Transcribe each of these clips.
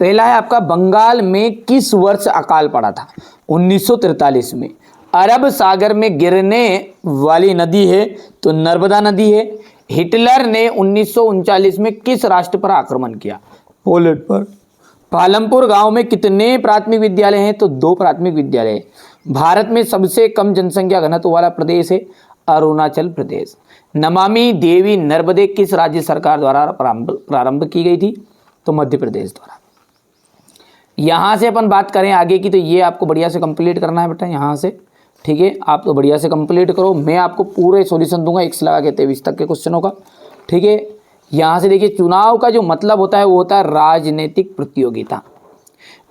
पहला है आपका, बंगाल में किस वर्ष अकाल पड़ा था? 1943 में। अरब सागर में गिरने वाली नदी है तो नर्मदा नदी है। हिटलर ने 1939 में किस राष्ट्र पर आक्रमण किया? पोलैंड पर। पालमपुर गांव में कितने प्राथमिक विद्यालय हैं? तो 2 प्राथमिक विद्यालय हैं। भारत में सबसे कम जनसंख्या घनत्व वाला प्रदेश है अरुणाचल प्रदेश। नमामि देवी नर्मदे किस राज्य सरकार द्वारा प्रारंभ की गई थी? तो मध्य प्रदेश द्वारा। यहाँ से अपन बात करें आगे की, तो ये आपको बढ़िया से कंप्लीट करना है बेटा यहाँ से, ठीक है। आप तो बढ़िया से कंप्लीट करो, मैं आपको पूरे सॉल्यूशन दूंगा 1 से लगा के 23 तक के क्वेश्चनों का, ठीक है। यहाँ से देखिए, चुनाव का जो मतलब होता है वो होता है राजनीतिक प्रतियोगिता।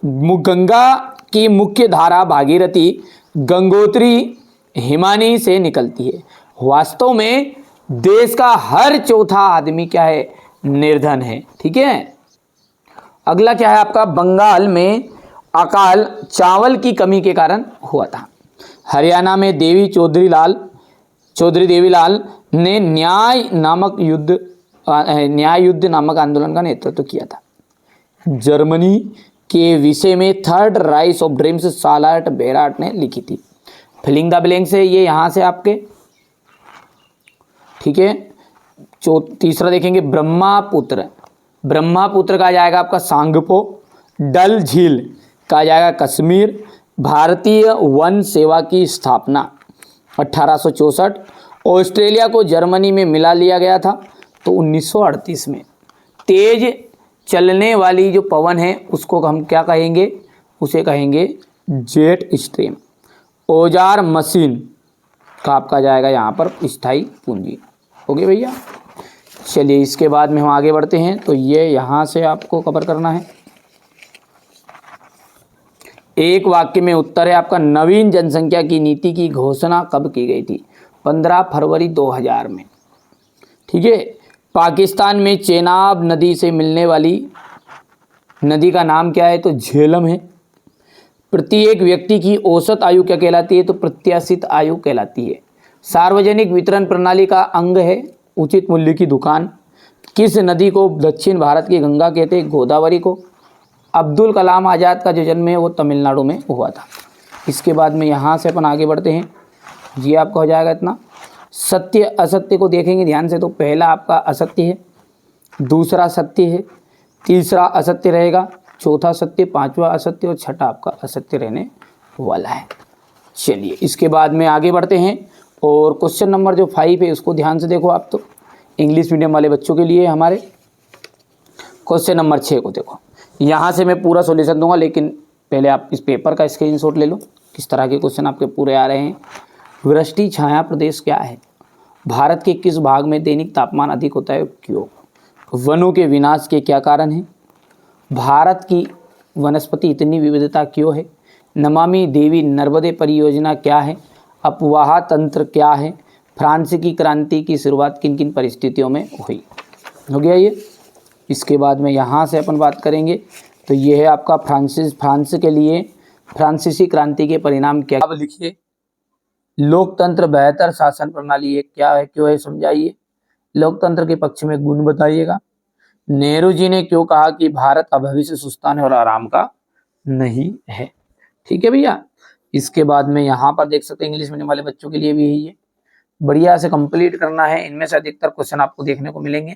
गंगा की मुख्य धारा भागीरथी गंगोत्री हिमानी से निकलती है। वास्तव में देश का हर चौथा आदमी क्या है? निर्धन है, ठीक है। अगला क्या है आपका, बंगाल में अकाल चावल की कमी के कारण हुआ था। हरियाणा में चौधरी देवीलाल ने न्याय युद्ध नामक आंदोलन का नेतृत्व किया था। जर्मनी के विषय में थर्ड राइस ऑफ ड्रीम्स सालार्ट बेराट ने लिखी थी। फिलिंग द ब्लैंक्स है ये यहाँ से आपके, ठीक है। तीसरा देखेंगे, ब्रह्मापुत्र का जाएगा आपका सांगपो। डल झील का जाएगा कश्मीर। भारतीय वन सेवा की स्थापना 1864। ऑस्ट्रेलिया को जर्मनी में मिला लिया गया था तो 1938 में। तेज चलने वाली जो पवन है उसको हम क्या कहेंगे? उसे कहेंगे जेट स्ट्रीम। औजार मशीन का आपका जाएगा यहाँ पर स्थायी पूंजी। ओके भैया, चलिए इसके बाद में हम आगे बढ़ते हैं। तो ये यहाँ से आपको कवर करना है। एक वाक्य में उत्तर है आपका, नवीन जनसंख्या की नीति की घोषणा कब की गई थी? 15 फरवरी 2000 में, ठीक है। पाकिस्तान में चेनाब नदी से मिलने वाली नदी का नाम क्या है? तो झेलम है। प्रत्येक व्यक्ति की औसत आयु क्या कहलाती है? तो प्रत्याशित आयु कहलाती है। सार्वजनिक वितरण प्रणाली का अंग है उचित मूल्य की दुकान। किस नदी को दक्षिण भारत की गंगा कहते हैं? गोदावरी को। अब्दुल कलाम आज़ाद का जो जन्म है वो तमिलनाडु में हुआ था। इसके बाद में यहाँ से अपन आगे बढ़ते हैं। ये आपका हो जाएगा इतना। सत्य असत्य को देखेंगे ध्यान से। तो पहला आपका असत्य है, दूसरा सत्य है, तीसरा असत्य रहेगा, चौथा सत्य, पांचवा असत्य और छठा आपका असत्य रहने वाला है। चलिए इसके बाद में आगे बढ़ते हैं। और क्वेश्चन नंबर जो 5 है उसको ध्यान से देखो आप, तो इंग्लिश मीडियम वाले बच्चों के लिए हमारे। क्वेश्चन नंबर 6 को देखो। यहाँ से मैं पूरा सॉल्यूशन दूंगा, लेकिन पहले आप इस पेपर का स्क्रीनशॉट ले लो किस तरह के क्वेश्चन आपके पूरे आ रहे हैं। वृष्टि छाया प्रदेश क्या है? भारत के किस भाग में दैनिक तापमान अधिक होता है? क्यों? वनों के विनाश के क्या कारण हैं? भारत की वनस्पति इतनी विविधता क्यों है? नमामि देवी नर्मदे परियोजना क्या है? अपवाह तंत्र क्या है? फ्रांस की क्रांति की शुरुआत किन किन परिस्थितियों में हुई? हो गया ये। इसके बाद में यहाँ से अपन बात करेंगे। तो ये है आपका फ्रांस के लिए फ्रांसीसी क्रांति के परिणाम क्या? अब लिखिए, लोकतंत्र बेहतर शासन प्रणाली है क्या है, क्यों है, समझाइए। लोकतंत्र के पक्ष में गुण बताइएगा। नेहरू जी ने क्यों कहा कि भारत का भविष्य सुस्तान और आराम का नहीं है? ठीक है भैया। इसके बाद में यहाँ पर देख सकते हैं, इंग्लिश मीडियम वाले बच्चों के लिए भी है ये, बढ़िया से कंप्लीट करना है। इनमें से अधिकतर क्वेश्चन आपको देखने को मिलेंगे।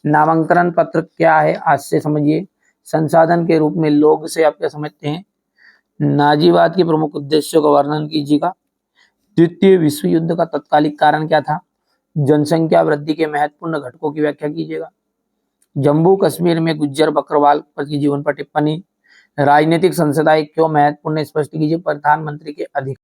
नामांकन पत्र क्या है आज से समझिए। संसाधन के रूप में लोग से आप क्या समझते हैं? नाजीवाद के प्रमुख उद्देश्यों का वर्णन कीजिएगा। द्वितीय विश्व युद्ध का तत्कालिक कारण क्या था? जनसंख्या वृद्धि के महत्वपूर्ण घटकों की व्याख्या कीजिएगा। जम्मू कश्मीर में गुज्जर बकरवाल पर की जीवन पर टिप्पणी। राजनीतिक संसदाएं क्यों महत्वपूर्ण, स्पष्ट कीजिए। प्रधानमंत्री के अधिकार